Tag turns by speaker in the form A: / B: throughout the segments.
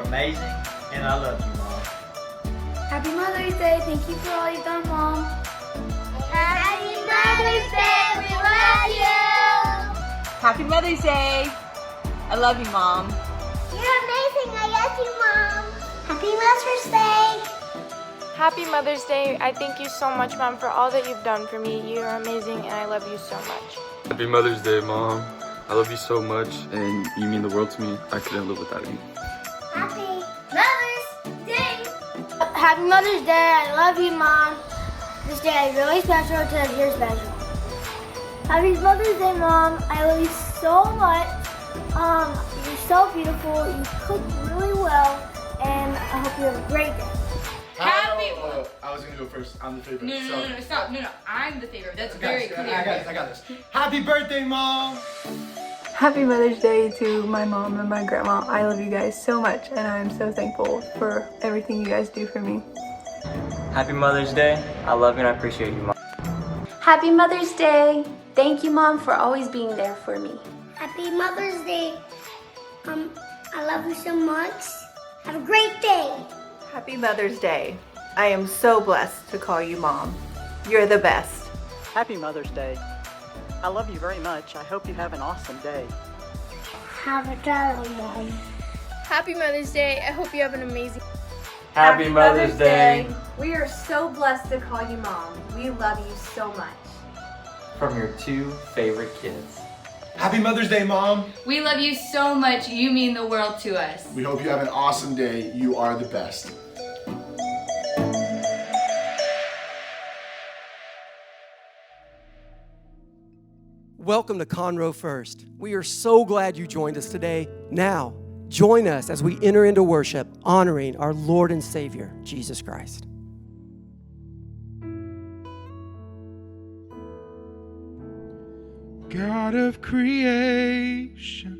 A: amazing, and I love you, Mom.
B: Happy Mother's Day. Thank you for all you've done, Mom.
C: Happy Mother's Day. We love you.
D: Happy Mother's Day. I love you, Mom.
C: You're amazing. I love you, Mom. Happy Mother's Day.
E: Happy Mother's Day. I thank you so much, Mom, for all that you've done for me. You are amazing, and I love you so much.
F: Happy Mother's Day, Mom. I love you so much, and you mean the world to me. I couldn't live without you.
C: Happy Mother's Day.
B: Happy Mother's Day. I love you, Mom. This day is really special because you're special. Happy Mother's Day, Mom. I love you so much. You're so beautiful. You cook really well, and I hope you have a great day.
G: I was gonna go first. I'm the favorite.
H: No, stop. No, I'm the favorite. That's very clear.
G: I got this. Happy birthday, Mom!
I: Happy Mother's Day to my mom and my grandma. I love you guys so much, and I'm so thankful for everything you guys do for me.
A: Happy Mother's Day. I love you and I appreciate you, Mom.
J: Happy Mother's Day. Thank you, Mom, for always being there for me.
C: Happy Mother's Day. I love you so much. Have a great day.
D: Happy Mother's Day. I am so blessed to call you Mom. You're the best.
K: Happy Mother's Day. I love you very much. I hope you have an awesome day.
C: Have a darling, Mom.
E: Happy Mother's Day. I hope you have an amazing
A: Happy Mother's Day.
J: We are so blessed to call you Mom. We love you so much.
A: From your two favorite kids.
G: Happy Mother's Day, Mom!
H: We love you so much. You mean the world to us.
G: We hope you have an awesome day. You are the best.
L: Welcome to Conroe First. We are so glad you joined us today. Now, join us as we enter into worship, honoring our Lord and Savior, Jesus Christ.
M: God of creation,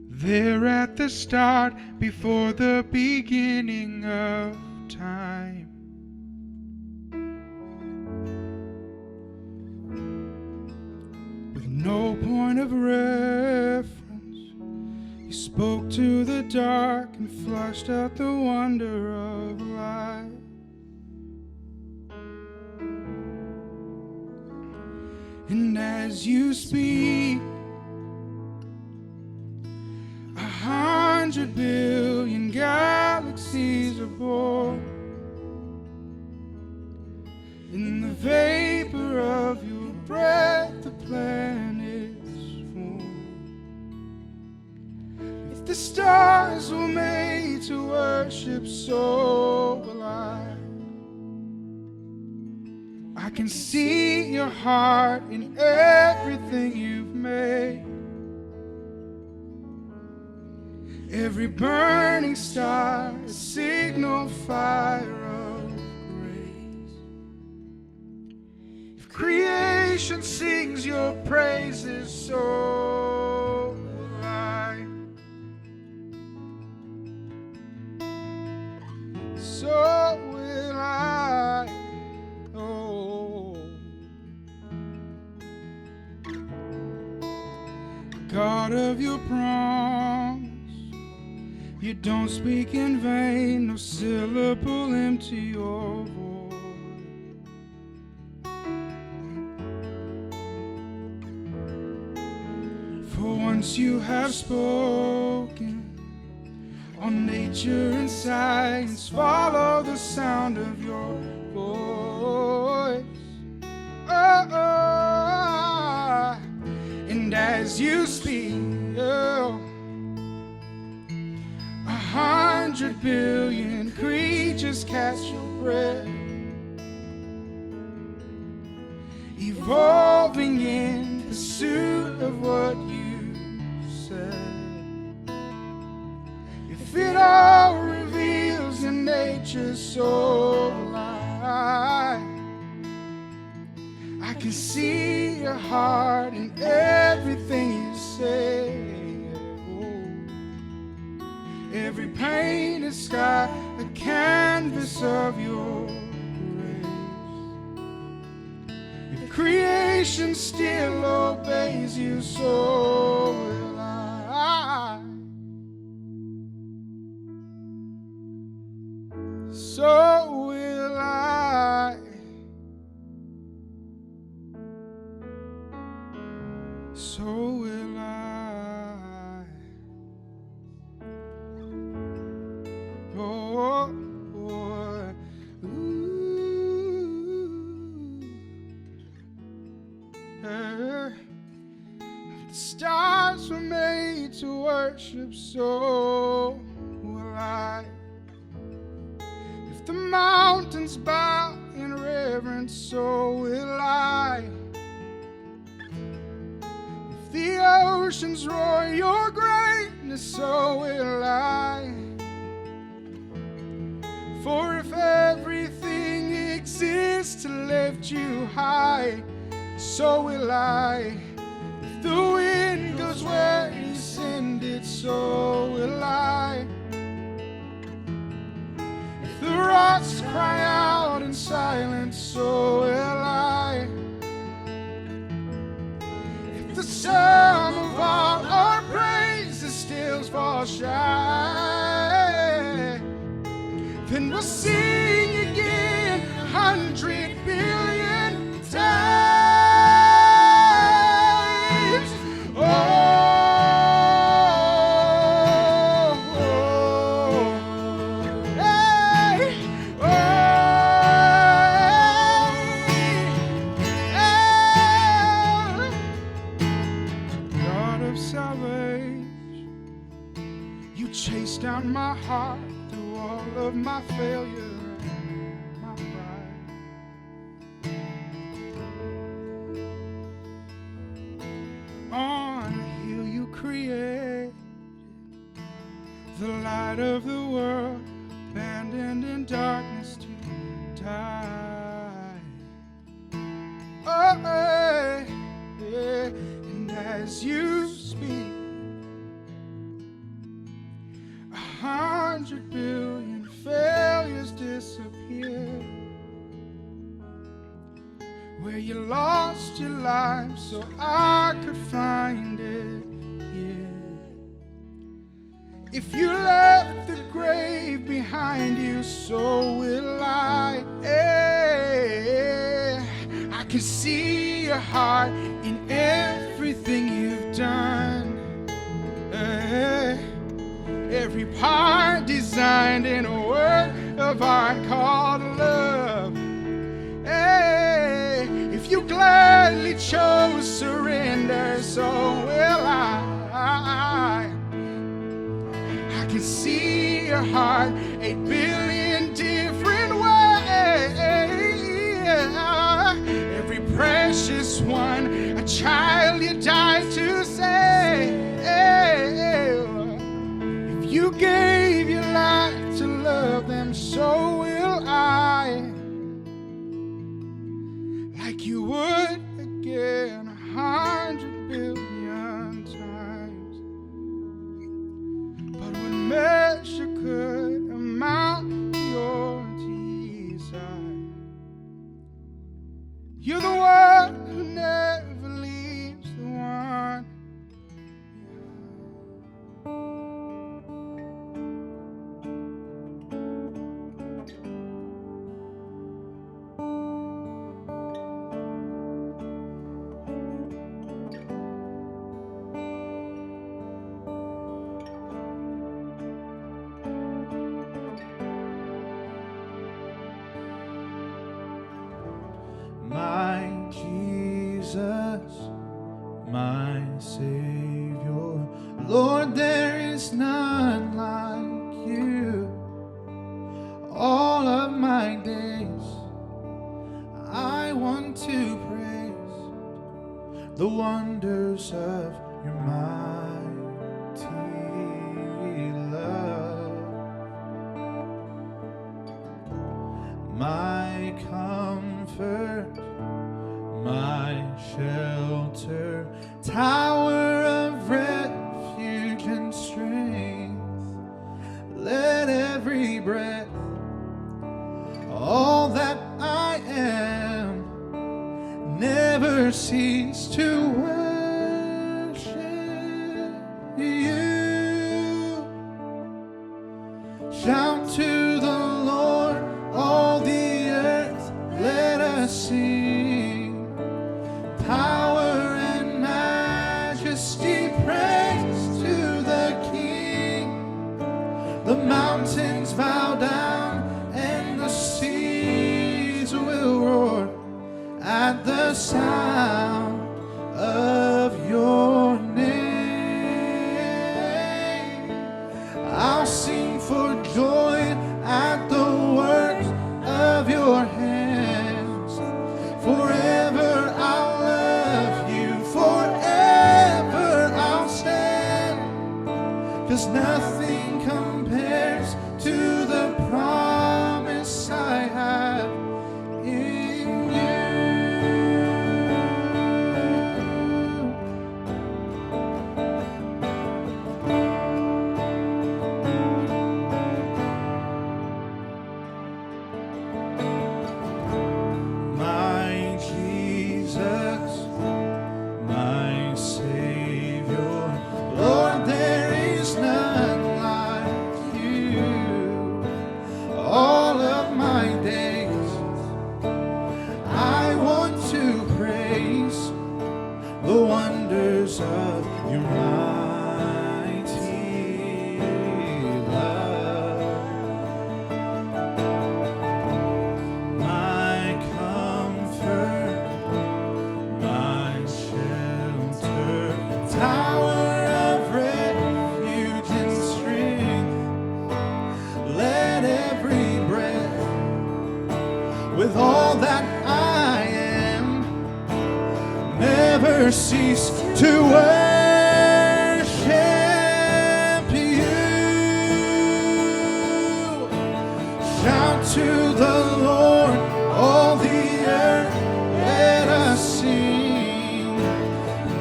M: there at the start, before the beginning of time. With no point of reference, you spoke to the dark and flushed out the wonder of life. And as you speak, 100 billion galaxies are born. In the vapor of your breath, the planets form. If the stars were made to worship, so will I. I can see your heart in everything you've made. Every burning star, a signal fire of grace. If creation sings your praises, so will I. So will I. God of your promise, you don't speak in vain, no syllable empty your voice. For once you have spoken, all nature and science follow the sound of your voice. And as you speak, 100 billion creatures catch your breath, evolving in pursuit of what you said. If it all reveals in nature, so will I can see your heart in everything you say. Every painted sky, a canvas of your grace. If creation still obeys you, so will I. to worship, so will I. If the mountains bow in reverence, so will I. If the oceans roar your greatness, so will I. For if everything exists to lift you high, so will I. If the wind goes where you send it, so will I. If the rocks cry out in silence, so will I. If the sum of all our praises still falls shy, then we'll sing again 100 billion times. Oh, oh, hey, oh, hey. God of salvation, you chased down my heart through all of my failure and my pride. On a hill you created the light of the world, abandoned in darkness to die. Oh, hey, hey. And as you speak, 100 billion failures disappear. Where you lost your life so I could find it here. If you left the grave behind you, so will I. I can see your heart in everything you've done. Every part designed in a work of art called love. Hey, if you gladly chose surrender, so will I. I can see your heart 8 billion different ways. Every precious one, a child you died to save. You gave your life to love them, so will I. Like you would again 100 billion times. But what measure could amount to your desire? You're the one who never leaves the one.
N: My Jesus, my Savior, Lord, there is none like you. All of my days I want to praise the wonders of your mighty love. My comfort, my shelter, tower of refuge and strength. Let every breath, all that I am, never cease to worship you. Shout to the Lord, all the earth, let us sing. Power and majesty, praise to the King. The mountains bow down and the seas will roar at the sound of your name. nothing compares to the promise I have in you. My Jesus, my Savior, Lord, there is none like you. All of my days, I want to praise the wonders of your mighty love. My comfort, my shelter, tower of refuge and strength. Let every breath, with all that I am, never cease to worship you. Shout to the Lord, all the earth, let us sing.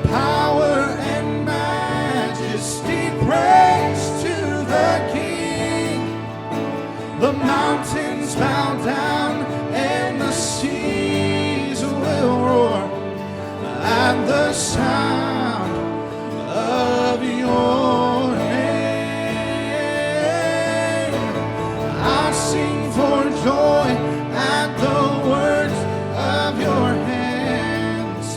N: Power and majesty, praise to the King. The mountains bow down and the seas will roar at the sound of your name. I'll sing for joy at the words of your hands.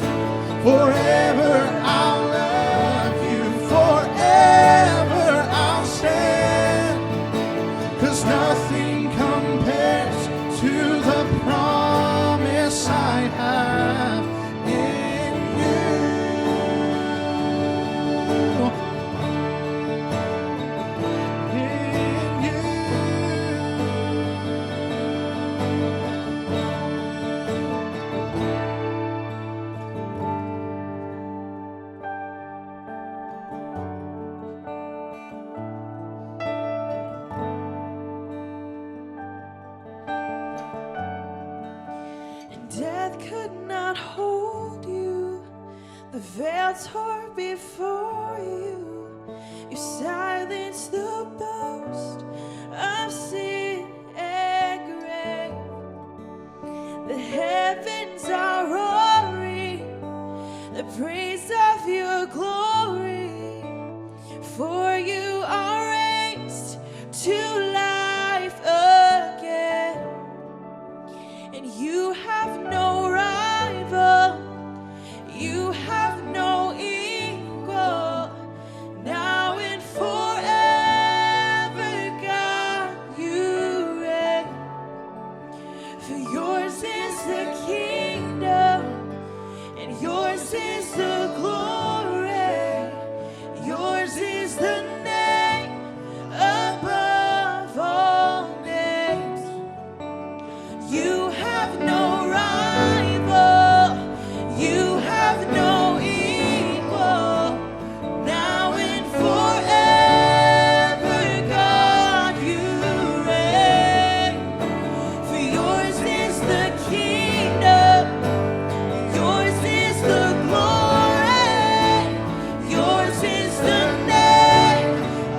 N: Forever I'll love you, forever I'll stand. 'Cause nothing compares to the promise I have in you. In you.
O: Death could not hold you. The veil tore before you. You silenced the boast of sin and grave. The heavens are roaring the praise of your glory. For you are raised to life again. And you have no rival, you have no equal, now and forever, God, you reign. For yours is the kingdom, and yours is the glory, yours is the name above all names. You have no rival, you have no equal, now and forever, God, you reign. For yours is the kingdom, yours is the glory, yours is the name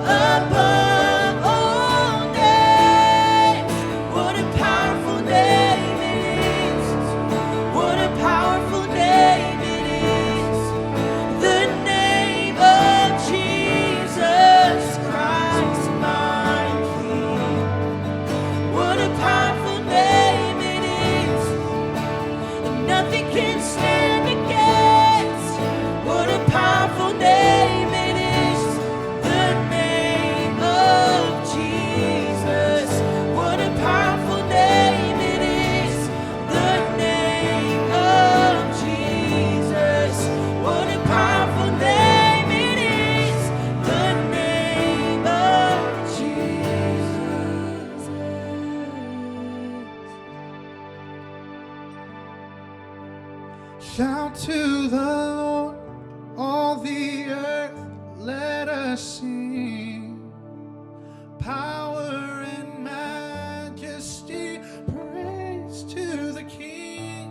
O: above all names. What a powerful name it is. What a powerful name it is. The name of Jesus Christ, my King. What a powerful name it is. Nothing can stand against. What a powerful name it is. The name of Jesus. What a powerful name it is. The name of Jesus. What a powerful name it is. The name of Jesus.
N: Shout to the Lord, all the earth, let us sing. power and majesty. Praise to the King.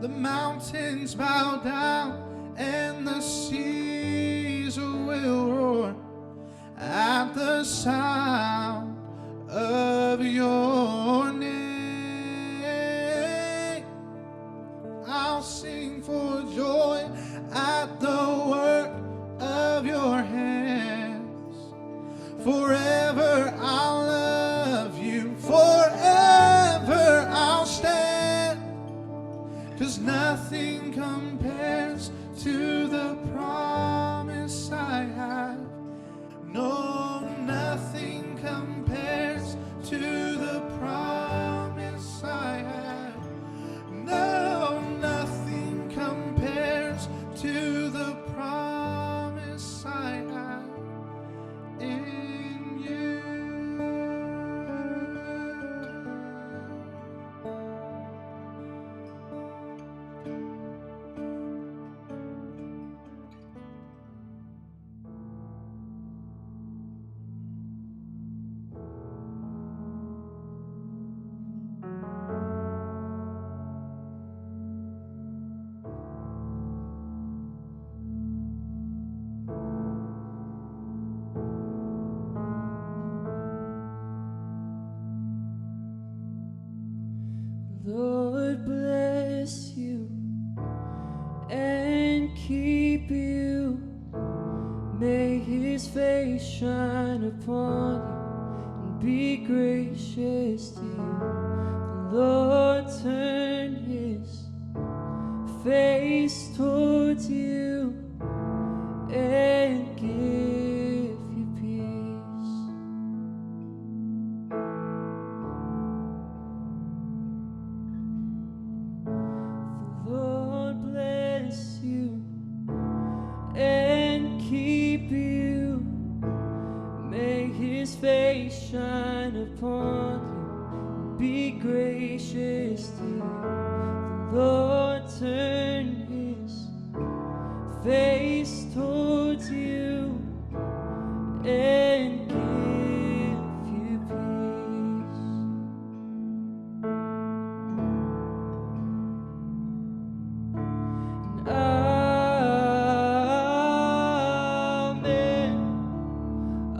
N: The mountains bow down and the seas will roar at the sound of your name. I'll sing for joy at the work of your hands. Forever I'll love you, forever I'll stand, 'cause nothing compares to the promise I have. No, nothing compares to the promise I have. No, nothing compares to the promise I have in you.
O: Lord bless you and keep you. May his face shine upon you and be gracious to you. The Lord turn his face towards you and give you peace. The Lord bless you and keep you. May his face shine upon you and be gracious to you. The Lord turn his face towards you and give you peace. Amen.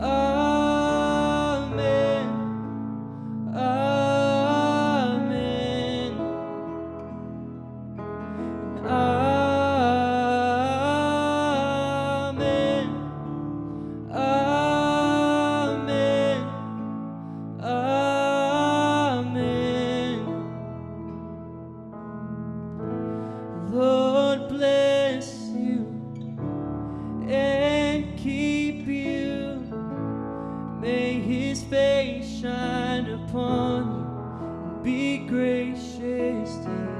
O: Amen. Amen. Amen. Amen. Amen. Lord bless you and keep you. May his face shine upon you and be gracious to you.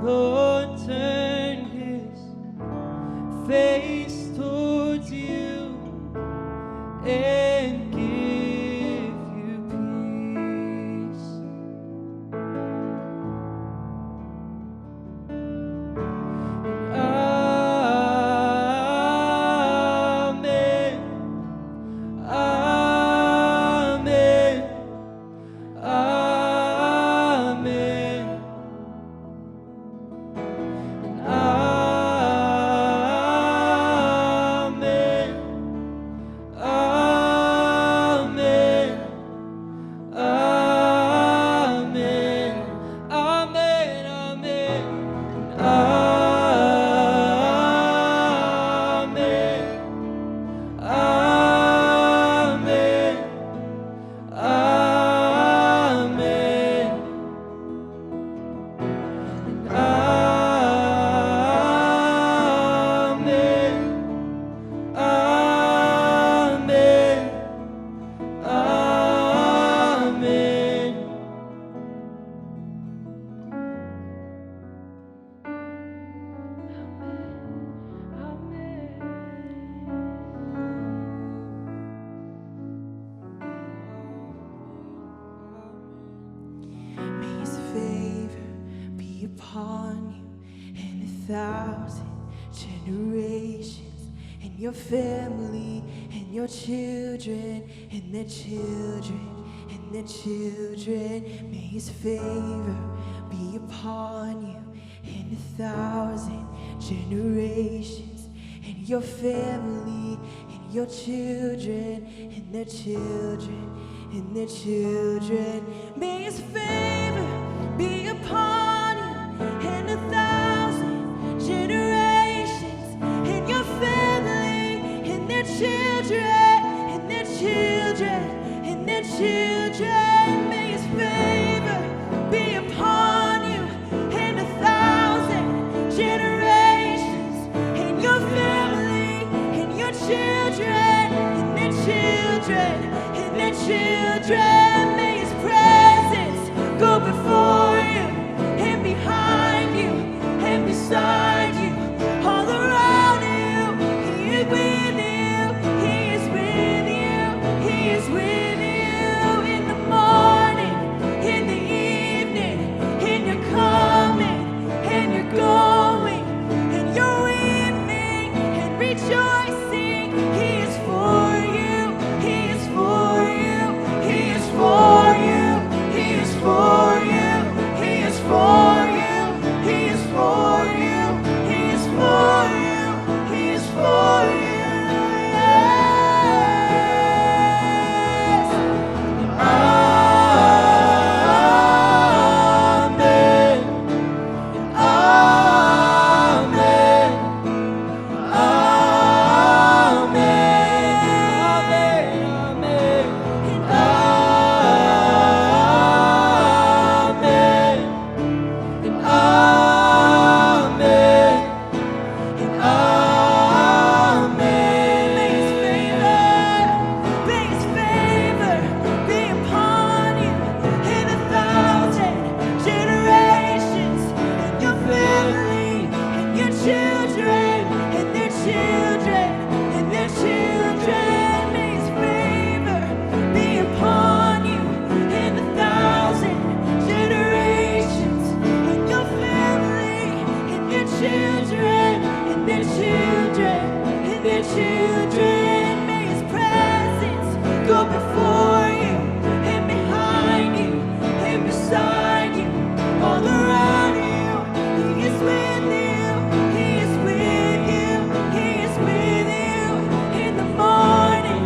O: The Lord turn his face towards you and give you peace. Amen. Amen. Amen. Amen. Amen. Amen. Amen. Amen. Amen. Amen. Amen. Amen. Amen. Amen.
P: May his favor be upon you and 1,000 generations, and your family and and your children and their children and their children. May his favor be upon you and 1,000 generations, and your family and your children and their children and their children. May his favor be upon you and 1,000 generations, and your family and their children and their children and their children. May his favor be upon you and 1,000 generations, and your family and your children and their children and their children. May his presence go before you and behind you and beside you, all around you. He is with you, he is with you, he is with you in the morning, in the evening, and you're coming and you're going, and you're weeping and rejoicing. He is for you, he is for you, he is for you, he is for you, he is for you, he is for you, he is for you, he is for you. Yes. Amen. Amen. Children and their children and their children. May his favor be upon you and 1,000 generations, and your family and your children and their children and their children. May his presence go before you and behind you and beside you, all around you. He is with you. He is with you, he is with you in the morning,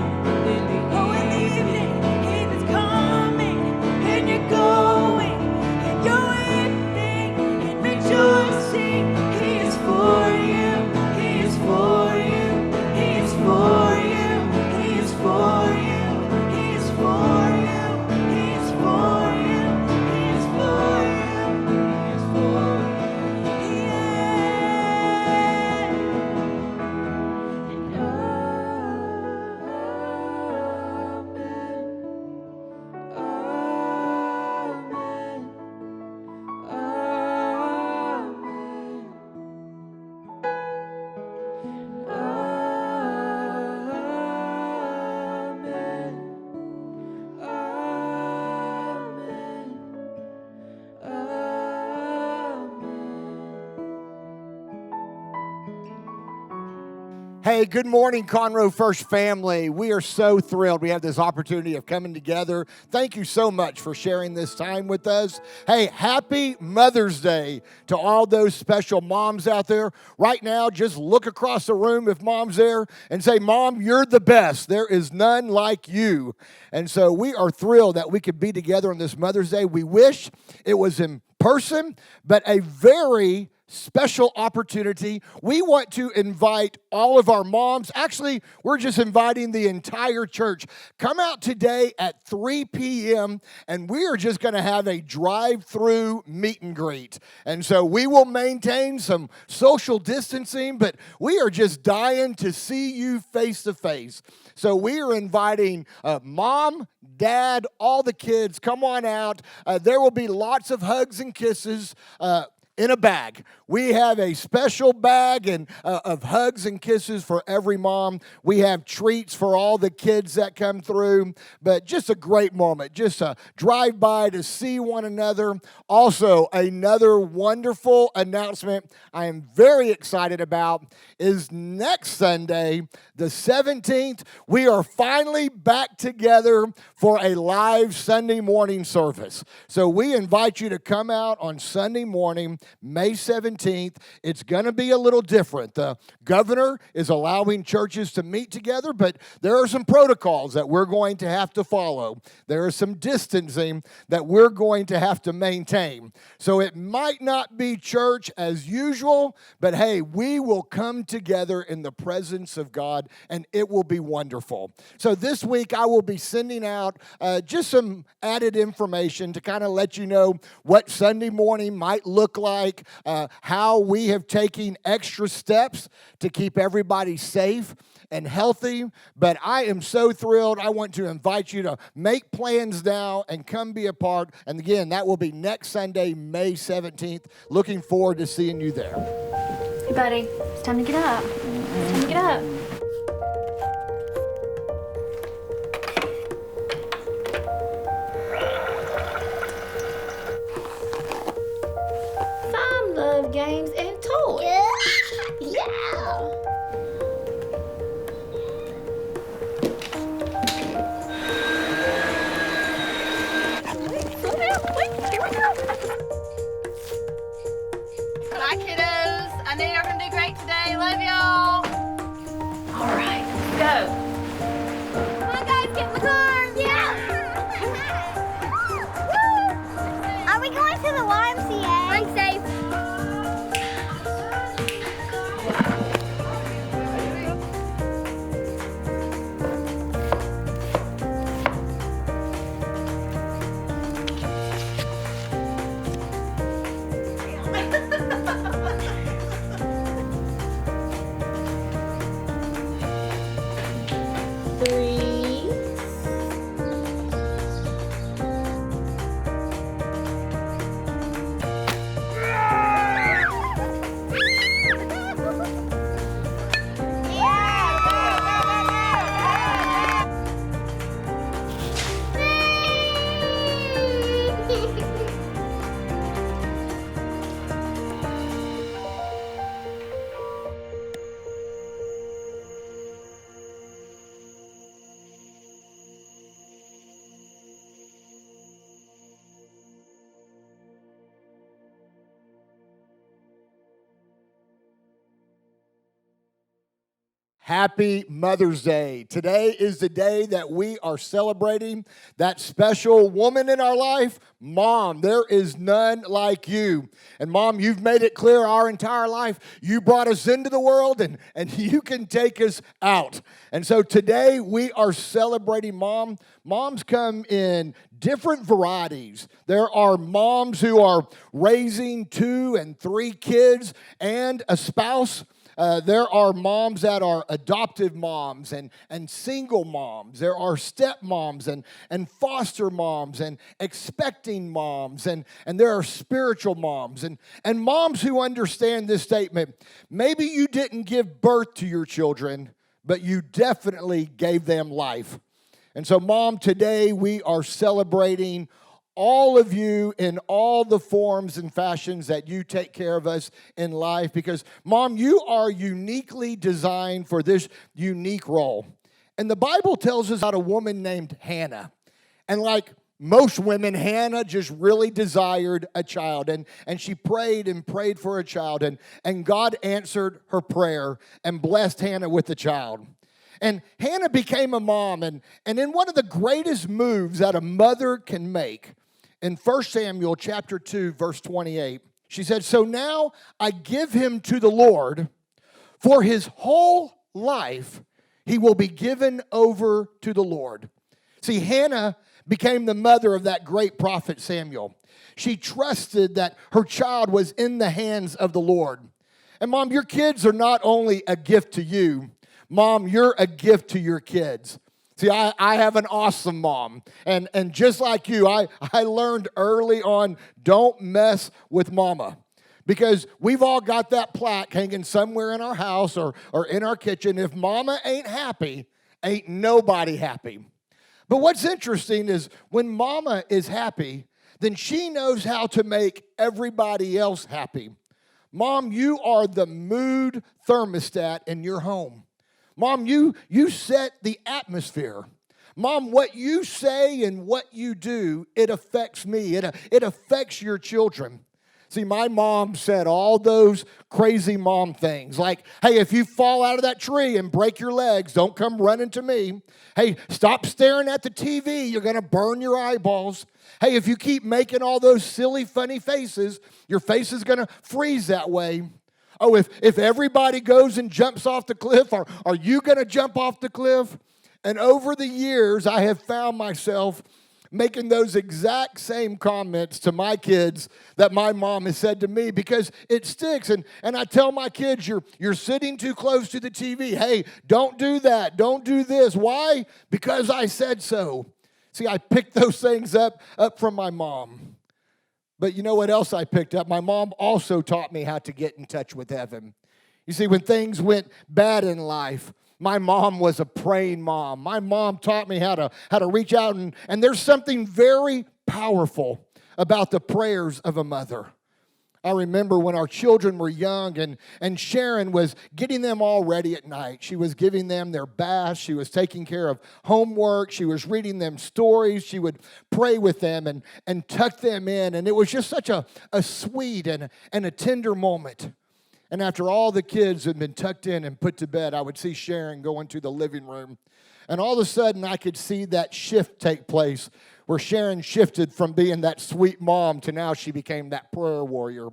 P: oh in the evening, he is coming and you're going, and you're weeping and rejoicing. He is for you, he is for you, he is for you, he is for you, he is for you, he is for you, he is for you, he is for you.
Q: Hey, good morning, Conroe First family. We are so thrilled we have this opportunity of coming together. Thank you so much for sharing this time with us. Hey, happy Mother's Day to all those special moms out there. Right now, just look across the room if mom's there and say, Mom, you're the best. There is none like you. And so we are thrilled that we could be together on this Mother's Day. We wish it was in person, but a very special opportunity. We want to invite all of our moms. Actually, we're just inviting the entire church. Come out today at 3 p.m. and we are just going to have a drive-through meet and greet. And so we will maintain some social distancing, but we are just dying to see you face to face. So we are inviting mom, dad, all the kids. Come on out. There will be lots of hugs and kisses. in a bag. We have a special bag and of hugs and kisses for every mom. We have treats for all the kids that come through. But just a great moment, just a drive by to see one another. Also, another wonderful announcement I am very excited about is next Sunday, the 17th, we are finally back together for a live Sunday morning service. So we invite you to come out on Sunday morning, May 17th. It's going to be a little different. The governor is allowing churches to meet together, but there are some protocols that we're going to have to follow. There is some distancing that we're going to have to maintain. So it might not be church as usual, but hey, we will come together in the presence of God, and it will be wonderful. So this week, I will be sending out just some added information to kind of let you know what Sunday morning might look like, how we have taken extra steps to keep everybody safe and healthy. But I am so thrilled. I want to invite you to make plans now and come be a part. And again, that will be next Sunday, May 17th. Looking forward to seeing you there.
J: Hey, buddy, it's time to get up. It's time to get up.
B: Fun, love, games, and toys. Yeah.
H: Bye, kiddos. I know you're gonna do great today. Love y'all. All right, go.
B: Come on, guys, get in the car. Yeah. Are we going to the YMCA? Bring safe.
Q: Happy Mother's Day. Today is the day that we are celebrating that special woman in our life, Mom. There is none like you. And Mom, you've made it clear our entire life. You brought us into the world and you can take us out. And so today we are celebrating Mom. Moms come in different varieties. There are moms who are raising 2 and 3 kids and a spouse. There are moms that are adoptive moms and single moms. There are stepmoms and foster moms and expecting moms. And there are spiritual moms. And moms who understand this statement. Maybe you didn't give birth to your children, but you definitely gave them life. And so, Mom, today we are celebrating all of you in all the forms and fashions that you take care of us in life, because, Mom, you are uniquely designed for this unique role. And the Bible tells us about a woman named Hannah. And like most women, Hannah just really desired a child. And she prayed and prayed for a child. And God answered her prayer and blessed Hannah with a child. And Hannah became a mom. And in one of the greatest moves that a mother can make, in 1 Samuel chapter 2, verse 28, she said, "So now I give him to the Lord, for his whole life he will be given over to the Lord." See, Hannah became the mother of that great prophet Samuel. She trusted that her child was in the hands of the Lord. And Mom, your kids are not only a gift to you, Mom, you're a gift to your kids. See, I have an awesome mom. And just like you, I learned early on, don't mess with Mama. Because we've all got that plaque hanging somewhere in our house or in our kitchen. If mama ain't happy, ain't nobody happy. But what's interesting is when mama is happy, then she knows how to make everybody else happy. Mom, you are the mood thermostat in your home. Mom, you set the atmosphere. Mom, what you say and what you do, it affects me. It affects your children. See, my mom said all those crazy mom things like, hey, if you fall out of that tree and break your legs, don't come running to me. Hey, stop staring at the TV. You're going to burn your eyeballs. Hey, if you keep making all those silly, funny faces, your face is going to freeze that way. Oh, if everybody goes and jumps off the cliff, are you going to jump off the cliff? And over the years, I have found myself making those exact same comments to my kids that my mom has said to me because it sticks. And I tell my kids, you're sitting too close to the TV. Hey, don't do that. Don't do this. Why? Because I said so. See, I picked those things up from my mom. But you know what else I picked up? My mom also taught me how to get in touch with heaven. You see, when things went bad in life, my mom was a praying mom. My mom taught me how to reach out, and there's something very powerful about the prayers of a mother. I remember when our children were young and Sharon was getting them all ready at night. She was giving them their baths. She was taking care of homework. She was reading them stories. She would pray with them and tuck them in. And it was just such a sweet and a tender moment. And after all the kids had been tucked in and put to bed, I would see Sharon go into the living room. And all of a sudden, I could see that shift take place where Sharon shifted from being that sweet mom to now she became that prayer warrior.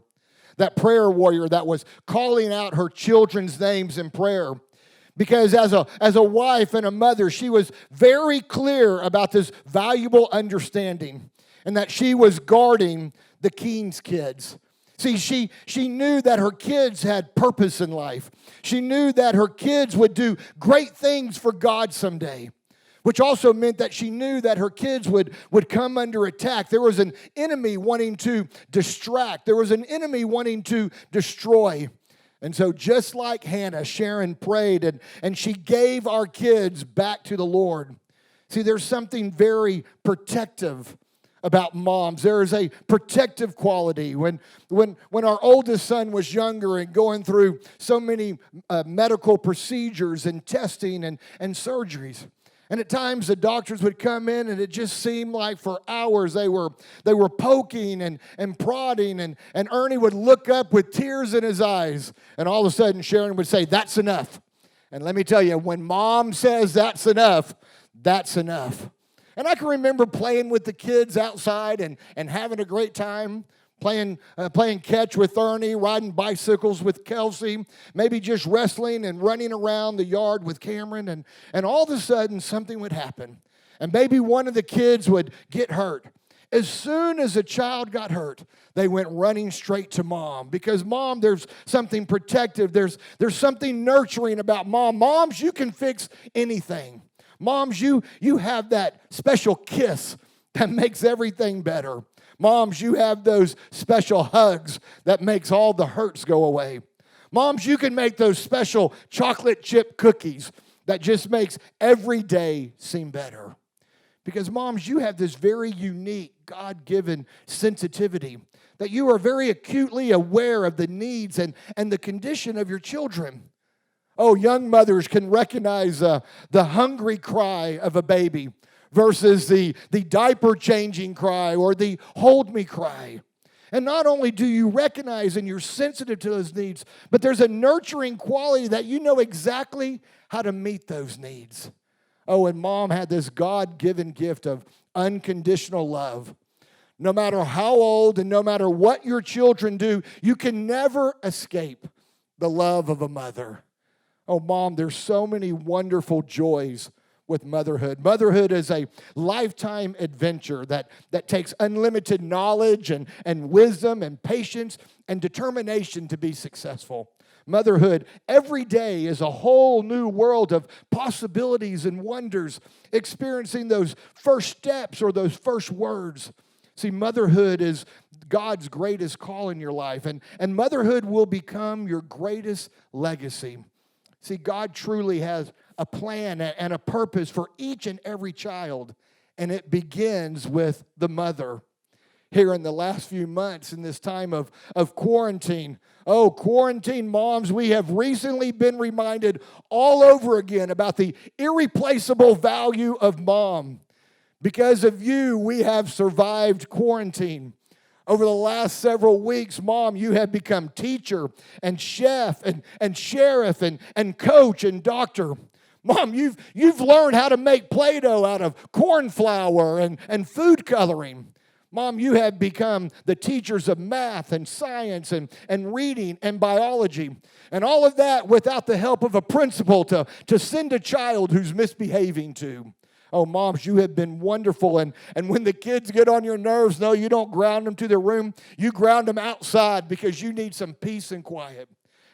Q: That prayer warrior that was calling out her children's names in prayer. Because as a wife and a mother, she was very clear about this valuable understanding and that she was guarding the king's kids. See, she knew that her kids had purpose in life. She knew that her kids would do great things for God someday, which also meant that she knew that her kids would come under attack. There was an enemy wanting to distract. There was an enemy wanting to destroy. And so just like Hannah, Sharon prayed and she gave our kids back to the Lord. See, there's something very protective about moms. There is a protective quality. When our oldest son was younger and going through so many medical procedures and testing and surgeries, and at times the doctors would come in and it just seemed like for hours they were poking and prodding, and Ernie would look up with tears in his eyes, and all of a sudden Sharon would say, "That's enough." And let me tell you, when mom says that's enough, that's enough. And I can remember playing with the kids outside and having a great time, playing catch with Ernie, riding bicycles with Kelsey, maybe just wrestling and running around the yard with Cameron. And all of a sudden, something would happen. And maybe one of the kids would get hurt. As soon as a child got hurt, they went running straight to mom. Because mom, there's something protective. There's something nurturing about mom. Moms, you can fix anything. Moms, you have that special kiss that makes everything better. Moms, you have those special hugs that makes all the hurts go away. Moms, you can make those special chocolate chip cookies that just makes every day seem better. Because moms, you have this very unique, God-given sensitivity that you are very acutely aware of the needs and the condition of your children. Oh, young mothers can recognize the hungry cry of a baby versus the diaper changing cry or the hold me cry. And not only do you recognize and you're sensitive to those needs, but there's a nurturing quality that you know exactly how to meet those needs. Oh, and mom had this God-given gift of unconditional love. No matter how old and no matter what your children do, you can never escape the love of a mother. Oh, mom, there's so many wonderful joys with motherhood. Motherhood is a lifetime adventure that takes unlimited knowledge and wisdom and patience and determination to be successful. Motherhood every day is a whole new world of possibilities and wonders, experiencing those first steps or those first words. See, motherhood is God's greatest call in your life. And motherhood will become your greatest legacy. See, God truly has a plan and a purpose for each and every child, and it begins with the mother. Here in the last few months, in this time of quarantine, quarantine moms, we have recently been reminded all over again about the irreplaceable value of mom. Because of you, we have survived quarantine. Over the last several weeks, Mom, you have become teacher and chef and sheriff and coach and doctor. Mom, you've learned how to make Play-Doh out of corn flour and food coloring. Mom, you have become the teachers of math and science and reading and biology. And all of that without the help of a principal to send a child who's misbehaving to. Oh, moms, you have been wonderful. And when the kids get on your nerves, no, you don't ground them to their room. You ground them outside because you need some peace and quiet.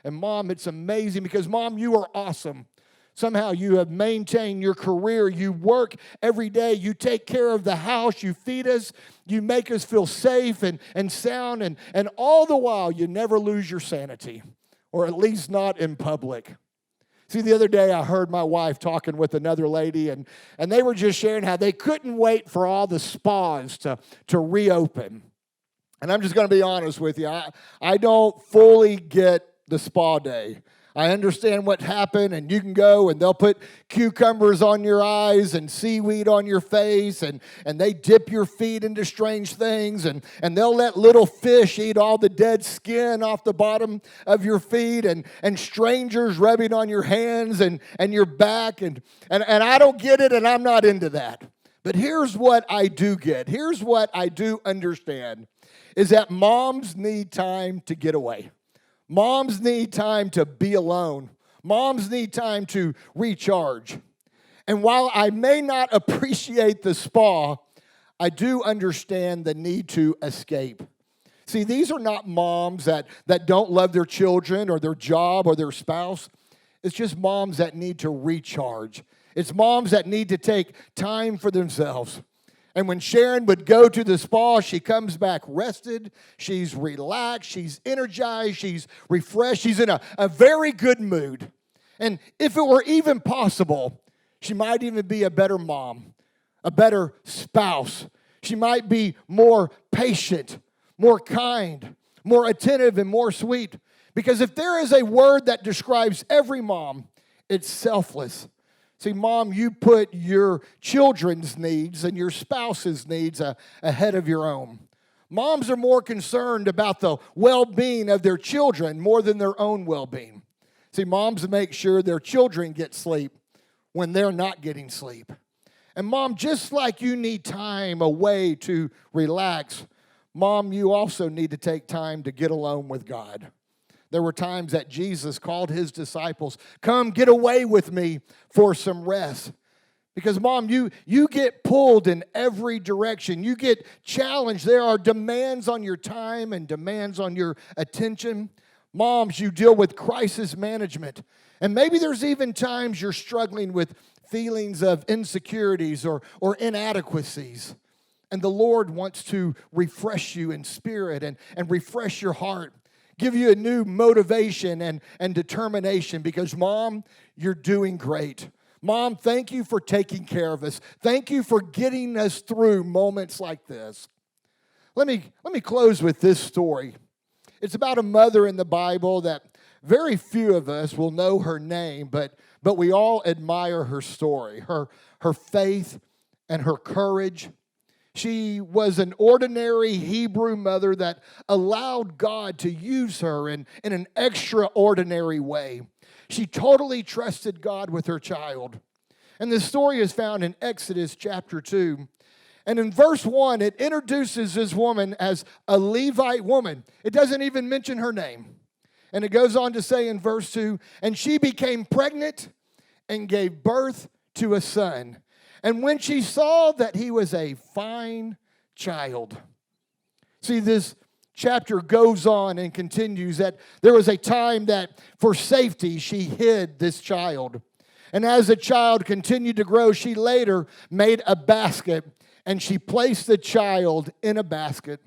Q: And Mom, it's amazing because, Mom, you are awesome. Somehow you have maintained your career. You work every day. You take care of the house. You feed us. You make us feel safe and sound. And all the while, you never lose your sanity, or at least not in public. See, the other day I heard my wife talking with another lady, and they were just sharing how they couldn't wait for all the spas to reopen. And I'm just going to be honest with you. I don't fully get the spa day. I understand what happened, and you can go, and they'll put cucumbers on your eyes and seaweed on your face, and they dip your feet into strange things, and they'll let little fish eat all the dead skin off the bottom of your feet, and strangers rubbing on your hands and your back, and I don't get it, and I'm not into that. But here's what I do get. Here's what I do understand, is that moms need time to get away. Moms need time to be alone. Moms need time to recharge. And while I may not appreciate the spa, I do understand the need to escape. See, these are not moms that don't love their children or their job or their spouse. It's just moms that need to recharge. It's moms that need to take time for themselves. And when Sharon would go to the spa, she comes back rested, she's relaxed, she's energized, she's refreshed, she's in a very good mood. And if it were even possible, she might even be a better mom, a better spouse. She might be more patient, more kind, more attentive, and more sweet. Because if there is a word that describes every mom, it's selfless. See, Mom, you put your children's needs and your spouse's needs ahead of your own. Moms are more concerned about the well-being of their children more than their own well-being. See, moms make sure their children get sleep when they're not getting sleep. And Mom, just like you need time away to relax, Mom, you also need to take time to get alone with God. There were times that Jesus called his disciples, come get away with me for some rest. Because, Mom, you get pulled in every direction. You get challenged. There are demands on your time and demands on your attention. Moms, you deal with crisis management. And maybe there's even times you're struggling with feelings of insecurities or inadequacies. And the Lord wants to refresh you in spirit and refresh your heart. Give you a new motivation and determination because, Mom, you're doing great. Mom, thank you for taking care of us. Thank you for getting us through moments like this. Let me close with this story. It's about a mother in the Bible that very few of us will know her name, but we all admire her story, her faith and her courage. She was an ordinary Hebrew mother that allowed God to use her in an extraordinary way. She totally trusted God with her child. And the story is found in Exodus chapter 2. And in verse 1, it introduces this woman as a Levite woman. It doesn't even mention her name. And it goes on to say in verse 2, and she became pregnant and gave birth to a son. And when she saw that he was a fine child. See, this chapter goes on and continues that there was a time that for safety she hid this child. And as the child continued to grow, she later made a basket and she placed the child in a basket.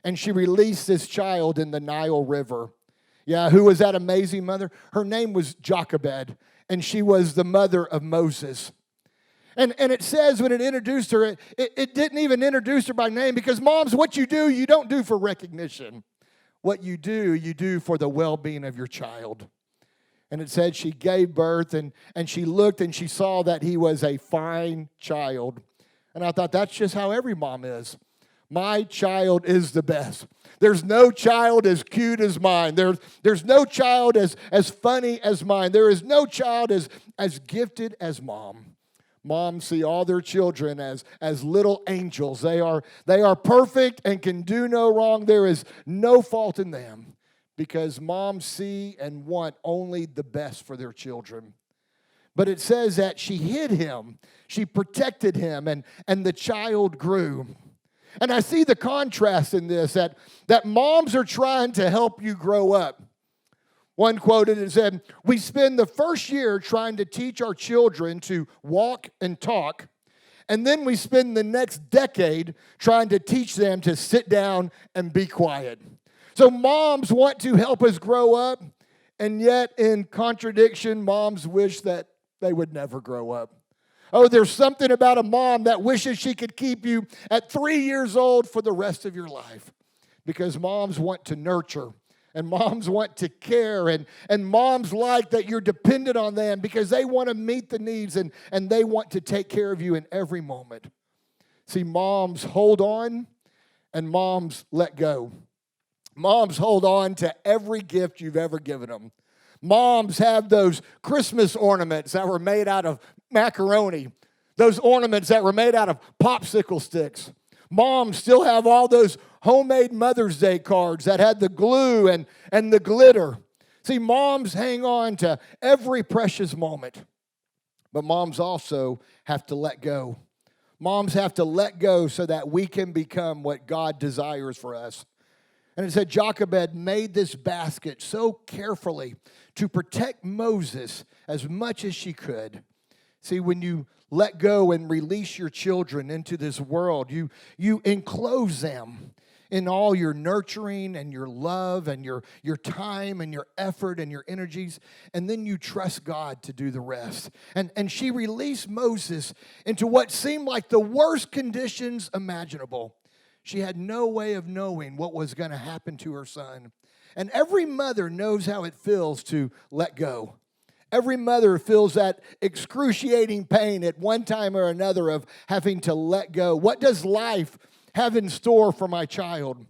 Q: and she released this child in the Nile River. Yeah, who was that amazing mother? Her name was Jochebed, and she was the mother of Moses. And it says when it introduced her, it didn't even introduce her by name, because moms, what you do, you don't do for recognition. What you do for the well-being of your child. And it said she gave birth, and she looked and she saw that he was a fine child. And I thought, that's just how every mom is. My child is the best. There's no child as cute as mine. There's no child as funny as mine. There is no child as gifted as mom. Moms see all their children as little angels. They are perfect and can do no wrong. There is no fault in them, because moms see and want only the best for their children. But it says that she hid him, she protected him, and the child grew. And I see the contrast in this, that moms are trying to help you grow up. One quoted and said, "We spend the first year trying to teach our children to walk and talk, and then we spend the next decade trying to teach them to sit down and be quiet." So moms want to help us grow up, and yet in contradiction, moms wish that they would never grow up. Oh, there's something about a mom that wishes she could keep you at 3 years old for the rest of your life, because moms want to nurture. And moms want to care, and moms like that you're dependent on them, because they want to meet the needs, and they want to take care of you in every moment. See, moms hold on, and moms let go. Moms hold on to every gift you've ever given them. Moms have those Christmas ornaments that were made out of macaroni, those ornaments that were made out of popsicle sticks. Moms still have all those homemade Mother's Day cards that had the glue and the glitter. See, moms hang on to every precious moment. But moms also have to let go. Moms have to let go so that we can become what God desires for us. And it said Jochebed made this basket so carefully to protect Moses as much as she could. See, when you let go and release your children into this world, you enclose them in all your nurturing and your love and your time and your effort and your energies, and then you trust God to do the rest. And she released Moses into what seemed like the worst conditions imaginable. She had no way of knowing what was going to happen to her son. And every mother knows how it feels to let go. Every mother feels that excruciating pain at one time or another of having to let go. What does life have in store for my child?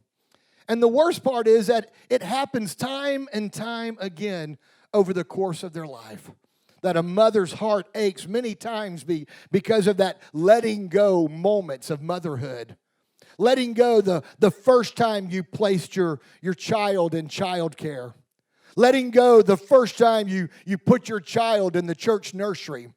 Q: And the worst part is that it happens time and time again over the course of their life. That a mother's heart aches many times because of that letting go moments of motherhood. Letting go the first time you placed your child in childcare. Letting go the first time you put your child in the church nursery.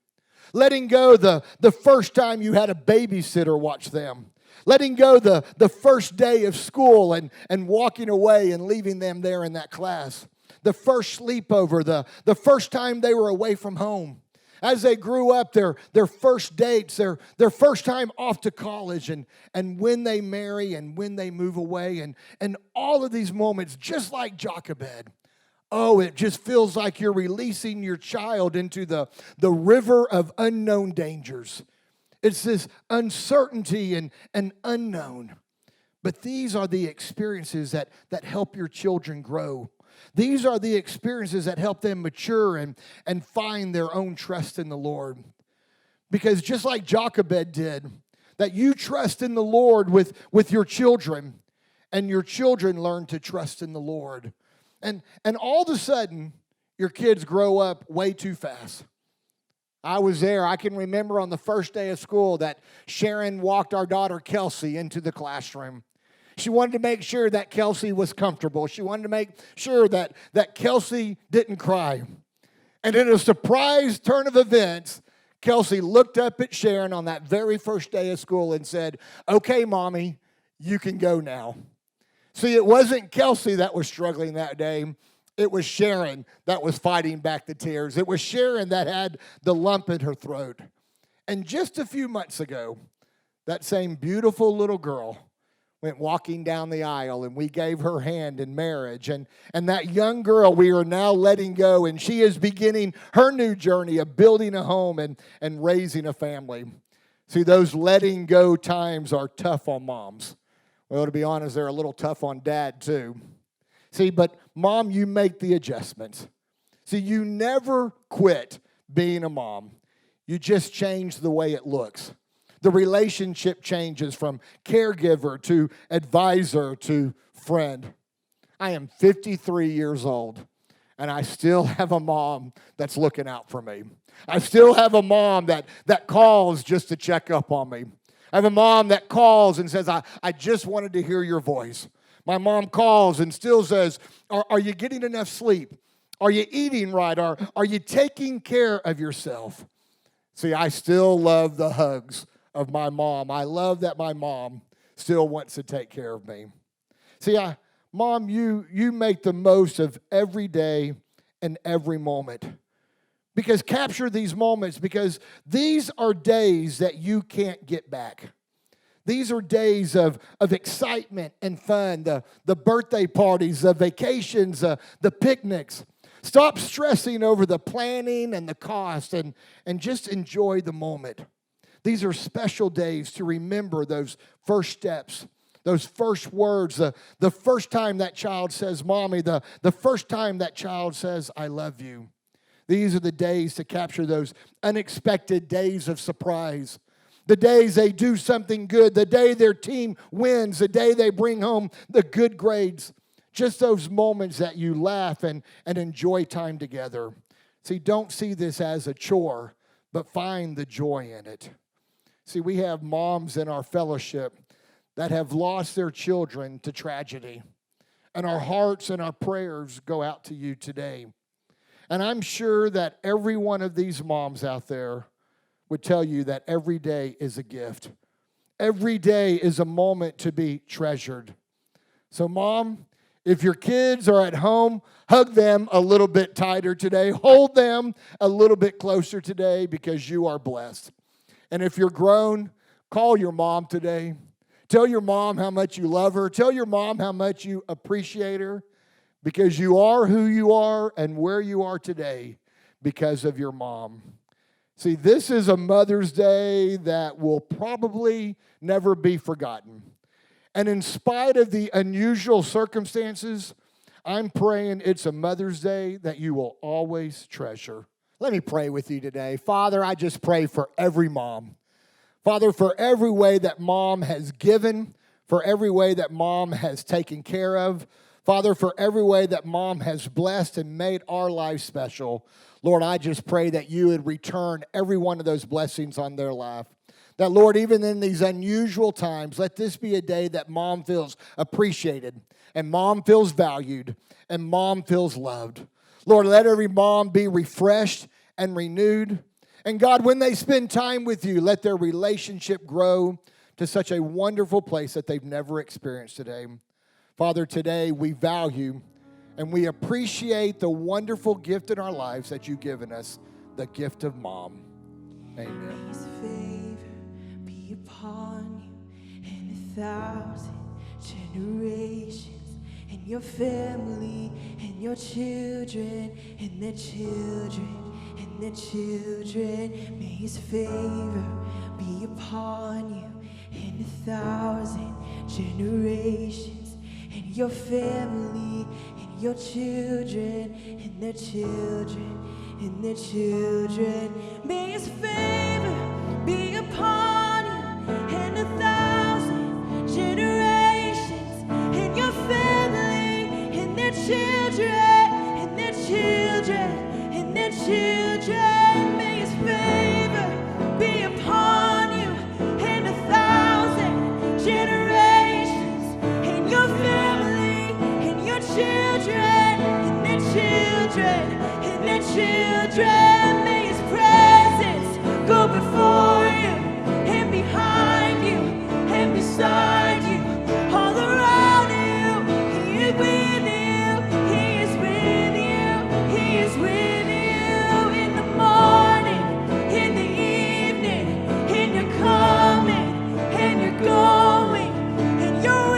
Q: Letting go the first time you had a babysitter watch them. Letting go the first day of school and walking away and leaving them there in that class. The first sleepover, the first time they were away from home. As they grew up, their first dates, their first time off to college, and when they marry and when they move away, and all of these moments, just like Jochebed. Oh, it just feels like you're releasing your child into the river of unknown dangers. It's this uncertainty and unknown. But these are the experiences that help your children grow. These are the experiences that help them mature and find their own trust in the Lord. Because just like Jochebed did, that you trust in the Lord with your children, and your children learn to trust in the Lord. And all of a sudden, your kids grow up way too fast. I was there. I can remember on the first day of school that Sharon walked our daughter Kelsey into the classroom. She wanted to make sure that Kelsey was comfortable. She wanted to make sure that Kelsey didn't cry. And in a surprise turn of events, Kelsey looked up at Sharon on that very first day of school and said, "Okay, Mommy, you can go now." See, it wasn't Kelsey that was struggling that day. It was Sharon that was fighting back the tears. It was Sharon that had the lump in her throat. And just a few months ago, that same beautiful little girl went walking down the aisle, and we gave her hand in marriage. And that young girl we are now letting go, and she is beginning her new journey of building a home and raising a family. See, those letting go times are tough on moms. Well, to be honest, they're a little tough on dad too. See, but mom, you make the adjustments. See, you never quit being a mom. You just change the way it looks. The relationship changes from caregiver to advisor to friend. I am 53 years old, and I still have a mom that's looking out for me. I still have a mom that calls just to check up on me. I have a mom that calls and says, I just wanted to hear your voice. My mom calls and still says, are you getting enough sleep? Are you eating right? Are you taking care of yourself? See, I still love the hugs of my mom. I love that my mom still wants to take care of me. See, Mom, you make the most of every day and every moment. Because capture these moments, because these are days that you can't get back. These are days of excitement and fun, the birthday parties, the vacations, the picnics. Stop stressing over the planning and the cost and just enjoy the moment. These are special days to remember those first steps, those first words, the first time that child says, Mommy, the first time that child says, I love you. These are the days to capture those unexpected days of surprise. The days they do something good, the day their team wins, the day they bring home the good grades. Just those moments that you laugh and enjoy time together. See, don't see this as a chore, but find the joy in it. See, we have moms in our fellowship that have lost their children to tragedy. And our hearts and our prayers go out to you today. And I'm sure that every one of these moms out there would tell you that every day is a gift. Every day is a moment to be treasured. So, Mom, if your kids are at home, hug them a little bit tighter today. Hold them a little bit closer today because you are blessed. And if you're grown, call your mom today. Tell your mom how much you love her. Tell your mom how much you appreciate her because you are who you are and where you are today because of your mom. See, this is a Mother's Day that will probably never be forgotten. And in spite of the unusual circumstances, I'm praying it's a Mother's Day that you will always treasure. Let me pray with you today. Father, I just pray for every mom. Father, for every way that mom has given, for every way that mom has taken care of, Father, for every way that mom has blessed and made our life special, Lord, I just pray that you would return every one of those blessings on their life. That, Lord, even in these unusual times, let this be a day that mom feels appreciated and mom feels valued and mom feels loved. Lord, let every mom be refreshed and renewed. And God, when they spend time with you, let their relationship grow to such a wonderful place that they've never experienced today. Father, today we value and we appreciate the wonderful gift in our lives that you've given us, the gift of mom. Amen.
P: His favor be upon you and 1,000 generations. And your family, and your children, and their children, and their children. May his favor be upon you and 1,000 generations. And your family, and your children, and their children, and their children. May his favor be upon you and 1,000 generations. And your family, and their children, and their children, and their children. May his favor be upon you and 1,000 generations. And your family, and your children, and their children, and their children. May his presence go before you and behind you and beside you, all around you. He is with you, he is with you, he is with you in the morning, in the evening, in your coming and your going, and your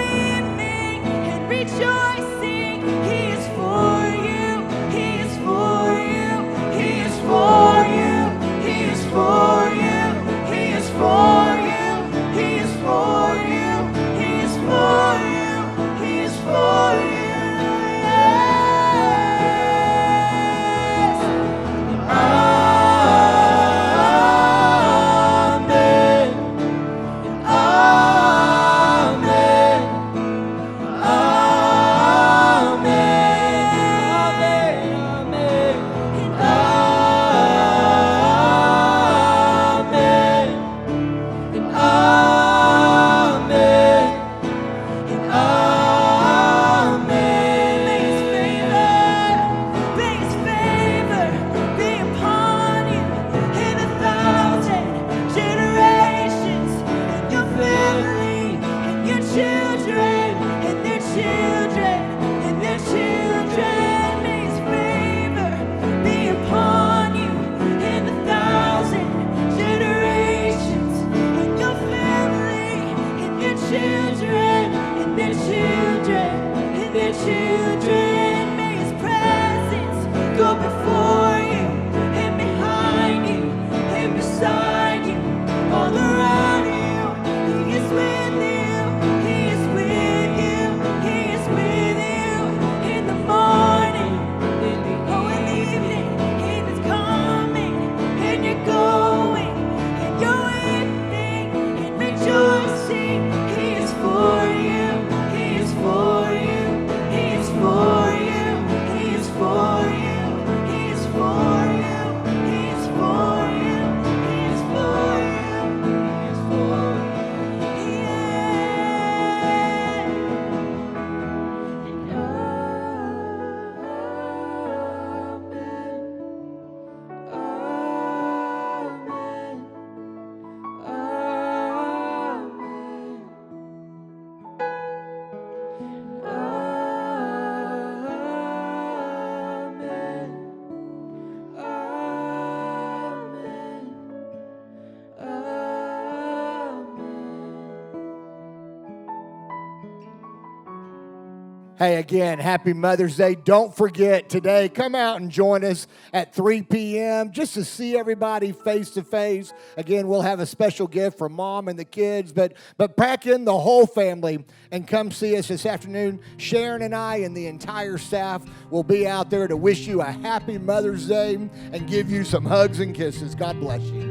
Q: Hey, again, happy Mother's Day. Don't forget today, come out and join us at 3 p.m. just to see everybody face to face. Again, we'll have a special gift for Mom and the kids, but pack in the whole family and come see us this afternoon. Sharon and I and the entire staff will be out there to wish you a happy Mother's Day and give you some hugs and kisses. God bless you.